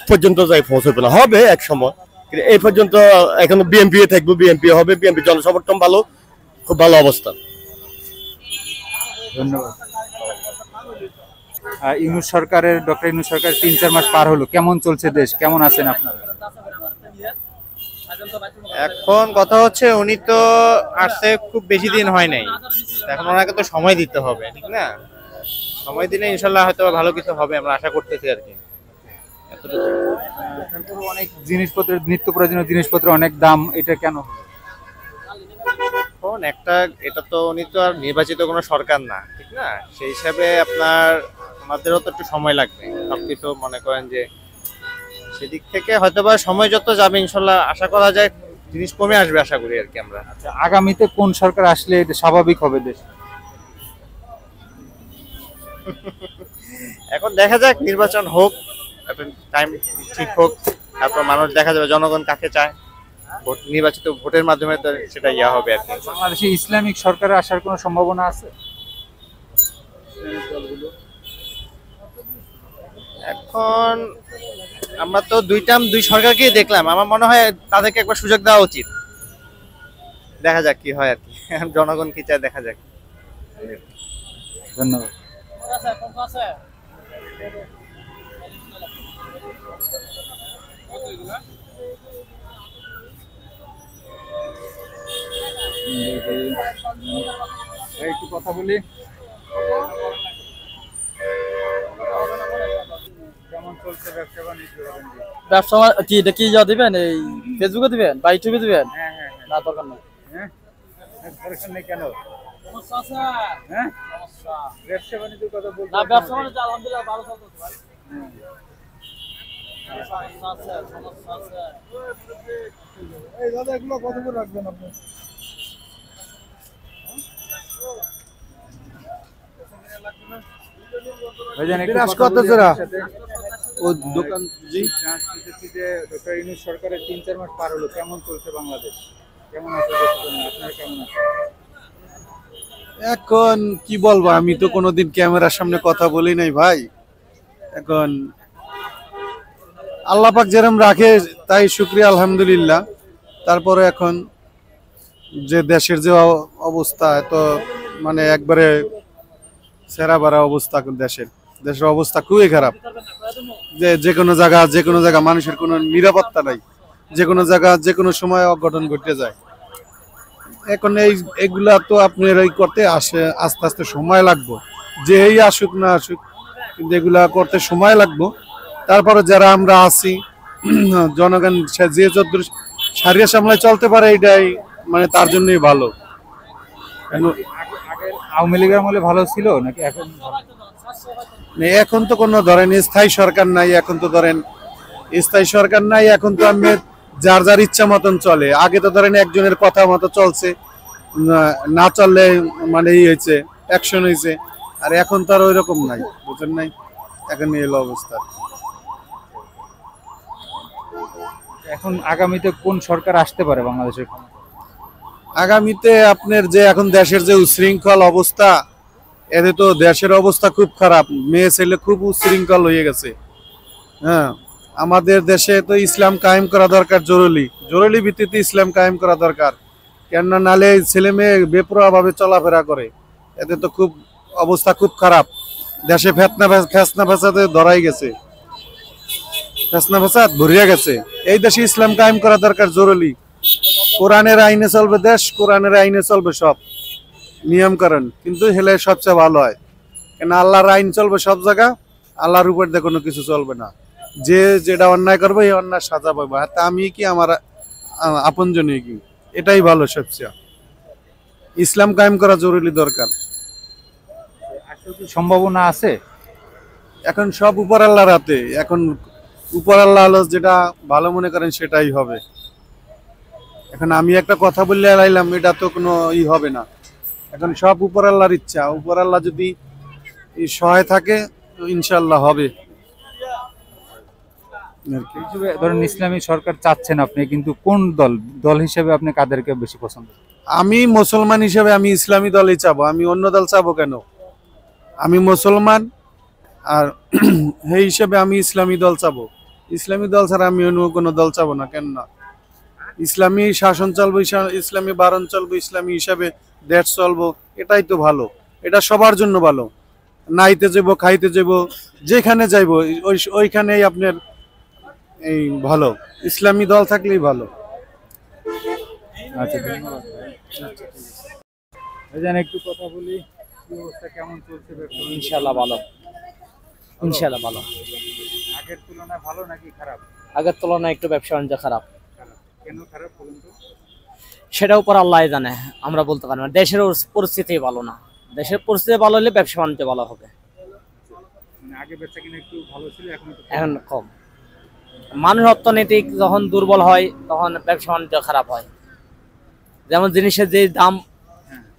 পর্যন্ত যাই পৌঁছবে না, হবে এক সময়, এই পর্যন্ত এখন বিএনপি থাকবে, বিএনপি হবে, বিএনপি জনসমর্থন ভালো, খুব ভালো অবস্থা। ধন্যবাদ। ইউনূস সরকারের, ডক্টর ইউনূস সরকার ৩-৪ মাস পার হলো, কেমন চলছে দেশ, কেমন আছেন আপনারা? এখন কথা হচ্ছে উনি তো আসছে খুব বেশি দিন হয় নাই, এখন ওনাকে তো সময় দিতে হবে, ঠিক না? সময় দিলে ইনশাল্লাহ হয়তো ভালো কিছু হবে, আমরা আশা করতেছি আর কি। তারপরে অনেক জিনিসপত্রের নিত্য প্রয়োজনীয় জিনিসপত্র অনেক দাম, এটা কেন? এখন এটা তো উনি তো আর নির্বাচিত কোনো সরকার না, ঠিক না? সেই হিসাবে আমাদেরও তো একটু সময় লাগবে সবকিছু, মনে করেন যে সেদিক থেকে হয়তোবা সময় যত যাবে ইনশাল্লাহ আশা করা যায় জিনিস কমে আসবে, আশা করি আর কি আমরা। আচ্ছা, আগামীতে কোন সরকার আসলে এটা স্বাভাবিক হবে দেশ? এখন দেখা যাক, নির্বাচন হোক, টাইম ঠিক হোক, তারপর মানুষ দেখা যাবে জনগণ কাকে চায়, নির্বাচিত ভোটের মাধ্যমে তো সেটা হবে আর কি। বাংলাদেশে ইসলামিক সরকার আসার কোনো সম্ভাবনা আছে? এখন আমরা তো দুই সরকারকেই দেখলাম, আমার মনে হয় তাদেরকে একবার সুযোগ দেওয়া উচিত, দেখা যাক কি হয় আর কি। জনগণ কি চায় দেখা যাক। ধন্যবাদ। একটু কথা বলি, কেমন চলছে ব্যবসা বাণিজ্য? ব্যবসা কি এটা কি দিবেন, এই ফেসবুকে দিবেন বা ইউটিউবে দিবেন? না, দরকার নেই। দরকার নেই কেন? হ্যাঁ, ব্যবসা বাণিজ্যের কথা বলতে না, ব্যবসা বাণিজ্য আলহামদুলিল্লাহ ভালো চলতেছে ভাই। এই দাদা এগুলো কত করে রাখবেন আপনি? সরকারের 3-4 মাস পার হলো, কেমন চলছে বাংলাদেশ? কেমন আছে আপনারা, কেমন আছে? এখন কি বলবো, আমি তো কোনোদিন ক্যামেরার সামনে কথা বলি নাই ভাই। এখন আল্লাহ পাক যেরকম রাখে তাই শুকরিয়া, আলহামদুলিল্লাহ। তারপরে এখন যে দেশের যে অবস্থা, এত মানে একবারে সেরা বারা অবস্থা, দেশের অবস্থা খুবই খারাপ। যে কোনো জায়গা মানুষের কোনো নিরাপত্তা নাই, যে কোনো জায়গা যে কোনো সময় অঘটন ঘটে যায়। এখন এইগুলা তো আপনার এই করতে আস্তে আস্তে সময় লাগবে, যেই আসুক না আসুক, কিন্তু এগুলা করতে সময় লাগবে। তারপরে যারা আমরা আছি জনগণ যে যত সারিয়া সামলায় চলতে পারে, এটাই মানে তার জন্যই ভালো। আওয়ামী লীগের আমলে ভালো ছিল নাকি এখন? এখন তো কোনো ধরেন স্থায়ী সরকার নাই, এখন তো ধরেন স্থায়ী সরকার নাই, এখন তো আমি যার যার ইচ্ছা মতন চলে। আগে তো ধরেন একজনের কথা মতো চলছে, না চললে মানে হয়েছে, অ্যাকশন হয়েছে। আর এখন তো আর ওই রকম নাই, বুঝেন নাই, এখন এই হলো অবস্থা। এখন আগামীতে কোন সরকার আসতে পারে বাংলাদেশের? আগামীতে আপনার যে এখন দেশের যে উশৃঙ্খল অবস্থা, এতে তো দেশের অবস্থা খুব খারাপ, মেয়ে ছেলে খুব উশৃঙ্খল হয়ে গেছে। হ্যাঁ, আমাদের দেশে তো ইসলাম কায়েম করা দরকার, জরুরি ভিত্তিতে ইসলাম কায়েম করা দরকার। কেননা নালে ছেলে মেয়ে বেপরোয়া ভাবে চলাফেরা করে, এতে তো খুব অবস্থা খুব খারাপ। দেশে ফেসনা ফেসাদে ধরাই গেছে, ফেসনা ফেসাদ ভরিয়া গেছে। এই দেশে ইসলাম কায়েম করা দরকার জরুরি। কোরআনের আইনে চলবে দেশ, কোরআনের আইনে চলবে সব নিয়ম করেন, কিন্তু হেলে সবচেয়ে ভালো হয়। কেন আল্লাহর আইন চলবে সব জায়গা, আল্লাহর উপর দিয়ে কোনো কিছু চলবে না। যে যেটা অন্যায় করবে এই অন্যায় সাজা পাবো, হাতে আমি কি আমার আপনজনই কি, এটাই ভালো সবচেয়ে। ইসলাম কায়েম করা জরুরি দরকার। সম্ভাবনা আছে? এখন সব উপর আল্লাহর হাতে, এখন উপর আল্লাহ যেটা ভালো মনে করেন সেটাই হবে। এখন আমি একটা কথা বললে আইলাম, এটা তো কোনো হবে না। এখন সব উপর আল্লাহর ইচ্ছা, উপর আল্লাহ যদি সহায় থাকে ইনশাল্লাহ হবে। ধরেন ইসলামী সরকার চাচ্ছেন আপনি, কিন্তু কোন দল হিসেবে আপনি কাদেরকে বেশি পছন্দ? আমি মুসলমান হিসেবে আমি ইসলামী দলই চাবো, আমি অন্য দল চাবো কেন? আমি মুসলমান, আর সেই হিসেবে আমি ইসলামী দল চাবো। ইসলামী দল ছাড়া আমি অন্য কোনো দল চাবো না। কেন না, ইসলামী শাসন চলবো, ইসলামী বারণ চলবো, ইসলামী হিসাবে দেশ চলবো, এটাই তো ভালো। এটা সবার জন্য ভালো। নাইতে যাবো, খাইতে যাবো, যেখানে যাইবো ওইখানেই আপনার এই ভালো, ইসলামী দল থাকলেই ভালো। আচ্ছা ধন্যবাদ। ভাইজান একটু কথা বলি, কি অবস্থা, কেমন চলছে ব্যবসা? ইনশাআল্লাহ ভালো, ইনশাআল্লাহ ভালো। আগের তুলনায় ভালো নাকি খারাপ? আগের তুলনায় একটু ব্যবসা বাণিজ্য খারাপ। কেন খারাপ বলুন তো? সেটা উপর আল্লাহ জানে, আমরা বলতে পারি না। দেশের পরিস্থিতি ভালো না, দেশের পরিস্থিতি ভালো হলে ব্যবসা বাণিজ্য ভালো হবে। মানে আগে বেচা কিনা একটু ভালো ছিল, এখন একটু এখন কম। মানুষ অর্থনৈতিক যখন দুর্বল হয় তখন ব্যবসা বাণিজ্য খারাপ হয়। যেমন জিনিসের যে দাম,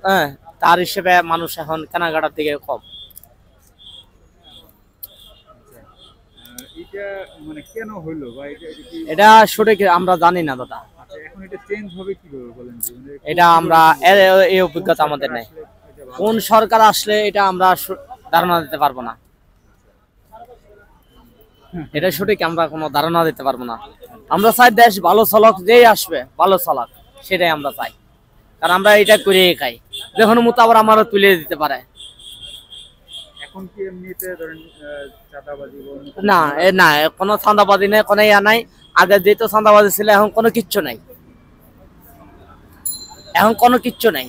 হ্যাঁ, তার হিসেবে মানুষ এখন কেনাকাটার দিকে কম। এটা মানে কেন হইলো বা এটা সঠিক আমরা জানি না দাদা। আচ্ছা এখন এটা চেঞ্জ হবে কিভাবে বলেন? এটা আমরা এই অভিজ্ঞতা আমাদের নেই। কোন সরকার আসলে এটা আমরা ধারণা দিতে পারবো না। এটা সঠিক আমরা কোনো ধারণা দিতে পারবো না। আমরা চাই দেশ ভালো চলক, যেই আসবে ভালো চলক, সেটাই আমরা চাই। কারণ আমরা এটা করে খাই, যখন মতো আবার আমারও তুলে দিতে পারে। এখন কি এমনিতে ধরেন চাঁদাবাজি না, না কোনো চাঁদাবাজি নেই, কোনো ইয়া নাই। আগে যেহেতু চাঁদাবাজি ছিল, এখন কোনো কিচ্ছু নাই, এখন কোনো কিচ্ছু নাই।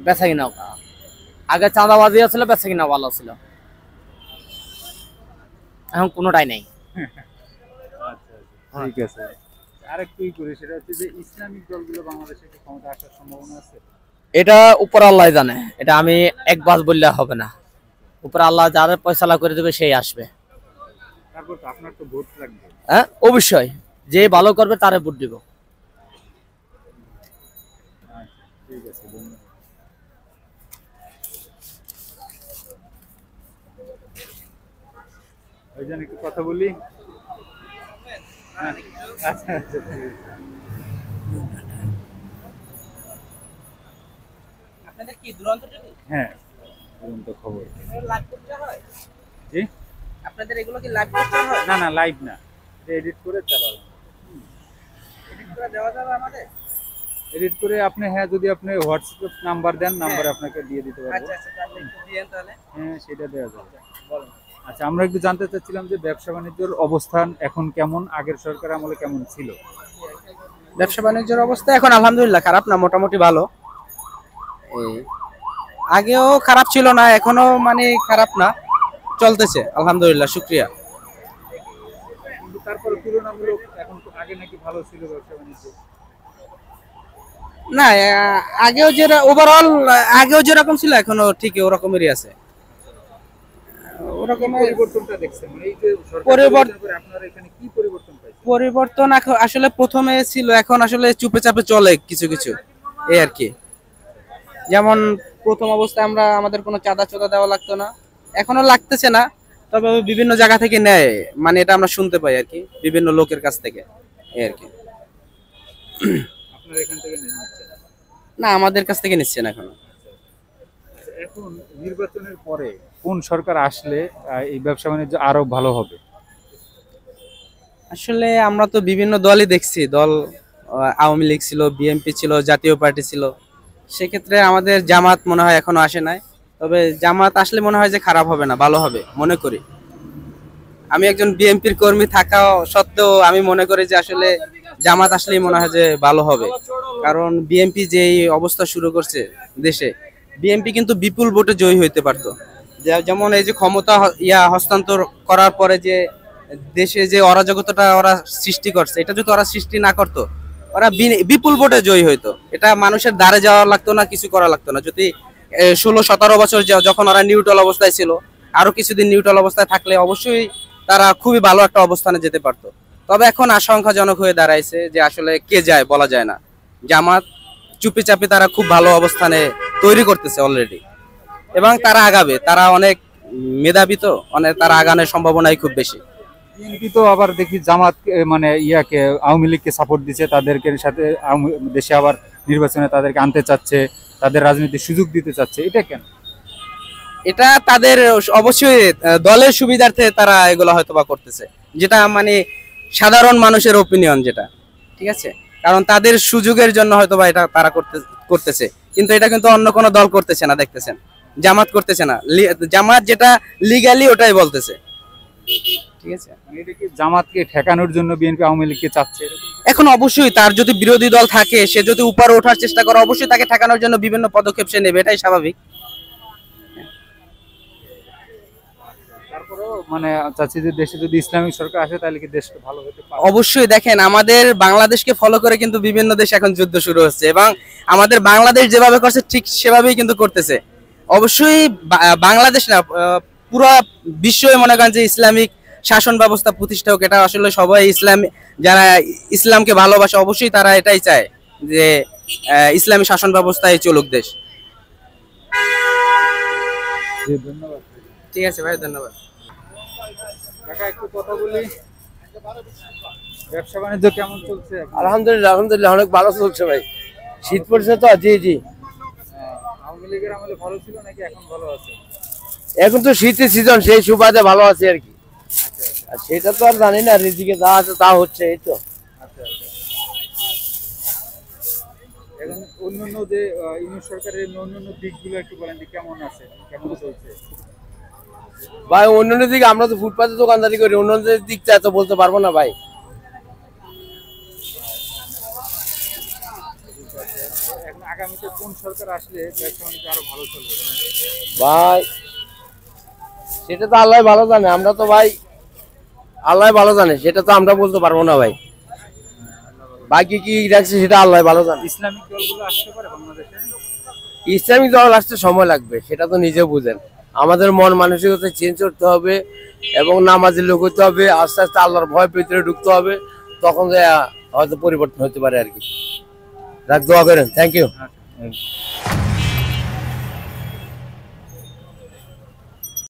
বেচা কিনা আগে চাঁদাবাজি ছিল, বেচা কিনা ভালো ছিল, এখন কোনোটাই নেই। ঠিক আছে। আরেকটু করি, সেটা হচ্ছে যে ইসলামিক দলগুলো বাংলাদেশে কি ক্ষমতা আসার সম্ভাবনা আছে? এটা উপর আল্লাহ জানে, এটা আমি একবার বললে হবে না। উপর আল্লাহ যারা ফয়সালা করে দেবে সেই আসবে। তারপর তো আপনার তো ভোট লাগবে। হ্যাঁ অবশ্যই, যে ভালো করবে তারে ভোট দিব। ঠিক আছে, ধন্যবাদ। ভাইজান একটু কথা বলি। আচ্ছা আচ্ছা, আপনাদের কি দুরন্ত টিভি? হ্যাঁ দুরন্ত খবর। লাইভ করতে হয়? জি, আপনাদের এগুলো কি লাইভ করতে হয়? না না লাইভ না, এটা এডিট করে চালাবো। এডিট করে দেওয়া যাবে আমাদের? এডিট করে আপনি, হ্যাঁ যদি আপনি হোয়াটসঅ্যাপ নাম্বার দেন, নাম্বারে আপনাকে দিয়ে দিতে পারবো। আচ্ছা আচ্ছা, তাহলে একটু দিয়েন তাহলে। হ্যাঁ সেটা দেওয়া যাবে। বলেন। আচ্ছা আমরা একটু জানতে চাচ্ছিলাম যে ব্যবসা বাণিজ্যের অবস্থান এখন কেমন, আগের সরকার আমলে কেমন ছিল? ব্যবসা বাণিজ্যের অবস্থা এখন আলহামদুলিল্লাহ খারাপ না, মোটামুটি ভালো। আগেও খারাপ ছিল না, এখনো মানে খারাপ না, চলতেছে আলহামদুলিল্লাহ, শুকরিয়া। কিন্তু তারপরে তুলনামূলক এখন তো আগে নাকি ভালো ছিল ব্যবসা বাণিজ্য? না, আগেও যেটা ওভারঅল আগেও যেরকম ছিল এখনো ঠিকই ওরকমেরই আছে। ওরকমের পরিবর্তনটা দেখছেন, মানে এই যে পরিবর্তন, আপনারা এখানে কি পরিবর্তন পাইছেন? পরিবর্তন আসলে প্রথমে ছিল, এখন আসলে চুপে চাপে চলে কিছু কিছু, এই আর কি। যেমন প্রথম অবস্থায় আমাদের কোনো চাঁদা দেওয়া লাগতো না, এখনো লাগতেছে না, তবে বিভিন্ন জায়গা থেকে নেয়, মানে এটা আমরা শুনতে পাই আর কি, বিভিন্ন লোকের কাছ থেকে, এই আর কি। আপনারা এখান থেকে নিচ্ছেন না, আমাদের কাছ থেকে নিচ্ছেন এখনো। এখন নির্বাচনের পরে কোন সরকার আসলে এই ব্যবসা বাণিজ্য আরো ভালো হবে? আসলে আমরা তো বিভিন্ন দলই দেখছি, দল আওয়ামী লীগ ছিল, বিএনপি ছিল, জাতীয় পার্টি ছিল। সেক্ষেত্রে আমাদের জামাত মনে হয় এখনো আসে নাই, তবে জামাত আসলে মনে হয় যে খারাপ হবে না, ভালো হবে মনে করি। আমি একজন বিএনপির কর্মী থাকা সত্ত্বেও আমি মনে করি যে আসলে জামাত আসলেই মনে হয় যে ভালো হবে। কারণ বিএনপি যেই অবস্থা শুরু করছে দেশে, বিএনপি কিন্তু বিপুল ভোটে জয়ী হইতে পারতো। যেমন এই যে ক্ষমতা হস্তান্তর করার পরে যে দেশে যে অরাজকতাটা ওরা সৃষ্টি করছে, এটা যদি ওরা সৃষ্টি না করতো, ওরা বিপুল ভোটে জয়ী হইতো। এটা মানুষের দ্বারে যাওয়া লাগতো না, কিছু করা লাগতো না। যদি 16-17 বছর যখন ওরা নিউট্রাল অবস্থায় ছিল, আরো কিছুদিন নিউট্রাল অবস্থায় থাকলে অবশ্যই তারা খুবই ভালো একটা অবস্থানে যেতে পারতো। তবে এখন আশঙ্কাজনক হয়ে দাঁড়াইছে যে আসলে কে যায় বলা যায় না। জামাত চুপি চাপি তারা খুব ভালো অবস্থানে তৈরি করতেছে অলরেডি, এবং তারা আগাবে, তারা অনেক মেধাবী, তো অনেক তারা আগানোর সম্ভাবনাই খুব বেশি। বিএনপি তো আবার দেখি জামাত মানে আওয়ামী লীগকে সাপোর্ট দিচ্ছে, তাদেরকে সাথে দেশে আবার নির্বাচনে তাদেরকে আনতে চাচ্ছে, তাদের রাজনৈতিক সুযোগ দিতে চাচ্ছে, এটা কেন? এটা তাদের অবশ্যই দলের সুবিধার্থে তারা এগুলো হয়তো বা করতেছে, যেটা মানে সাধারণ মানুষের ওপিনিয়ন যেটা, ঠিক আছে। কারণ তাদের সুযোগের জন্য হয়তো বা এটা তারা করতেছে, কিন্তু এটা কিন্তু অন্য কোনো দল করতেছে না, দেখতেছেন জামাত করতেছে না। জামাত যেটা লিগালি ওটাই বলতেছে। ঠিক আছে। এটা কি জামাতকে ঠেকানোর জন্য বিএনপি আওয়ামী লীগকে চাচ্ছে? এখন অবশ্যই তার যদি বিরোধী দল থাকে, সে যদি উপরে ওঠার চেষ্টা করে, অবশ্যই তাকে ঠেকানোর জন্য বিভিন্ন পদক্ষেপ সে নেবে, এটাই স্বাভাবিক। তারপরেও মানে চাচ্ছি যে দেশে যদি ইসলামিক সরকার আসে তাহলে কি দেশটা ভালো হতে পারে? অবশ্যই দেখেন, আমাদের বাংলাদেশকে ফলো করে কিন্তু বিভিন্ন দেশ এখন যুদ্ধ শুরু হচ্ছে, এবং আমাদের বাংলাদেশ যেভাবে করছে ঠিক সেভাবেই কিন্তু করতেছে। অবশ্যই বাংলাদেশ না, পুরো বিশ্বই মনে করেন যে ইসলামিক শাসন ব্যবস্থা প্রতিষ্ঠা হোক, এটা আসলে সবাই যারা ইসলামকে ভালোবাসে অবশ্যই তারা এটাই চায় যে ইসলামী শাসন ব্যবস্থায় চলুক দেশ। ধন্যবাদ। ঠিক আছে ভাই, ধন্যবাদ। কাকা একটু কথা বলি, ব্যবসা বাণিজ্য কেমন চলছে? আলহামদুলিল্লাহ, আলহামদুলিল্লাহ অনেক ভালো চলছে ভাই। শীত পড়ছে তো। জি জি। আওয়ামী লীগের আমলে ভালো ছিল নাকি এখন ভালো আছে? এখন তো শীতের সিজন, সেই সুবাদে ভালো আছে আর কি। আর সেটা তো আর জানি না, রিজিকে যা আছে তা হচ্ছে, এই তো। এখন অন্যান্য যে ইউনিট সরকারের অন্যান্য দিকগুলো একটু বলেন যে কেমন আছে, কেমন চলছে? ভাই অন্যান্য দিকে আমরা তো ফুটপাতে দোকানদারি করি, অন্যান্য দিকটা এত বলতে পারবো না ভাই। এখন আগামীতে কোন সরকার আসলে ব্যবসা বাণিজ্য আরো ভালো চলবে ভাই? সেটা তো আল্লাহ ভালো জানে, আমরা তো ভাই আল্লাহ ভালো জানে, সেটা তো আমরা বলতে পারবো না ভাই। বাকি কি রাখছে সেটা আল্লাহ ভালো জানে। ইসলামিক দলগুলো আসতে পারে বাংলাদেশে? ইসলামিক দল আসতে সময় লাগবে, সেটা তো নিজে বুঝেন। আমাদের মন মানসিকতা চেঞ্জ করতে হবে এবং নামাজের লোক হতে হবে, আস্তে আস্তে আল্লাহর ভয় ভিতরে ঢুকতে হবে, তখন হয়তো পরিবর্তন হতে পারে আর কি। রাখ, দোয়া করেন। Thank you.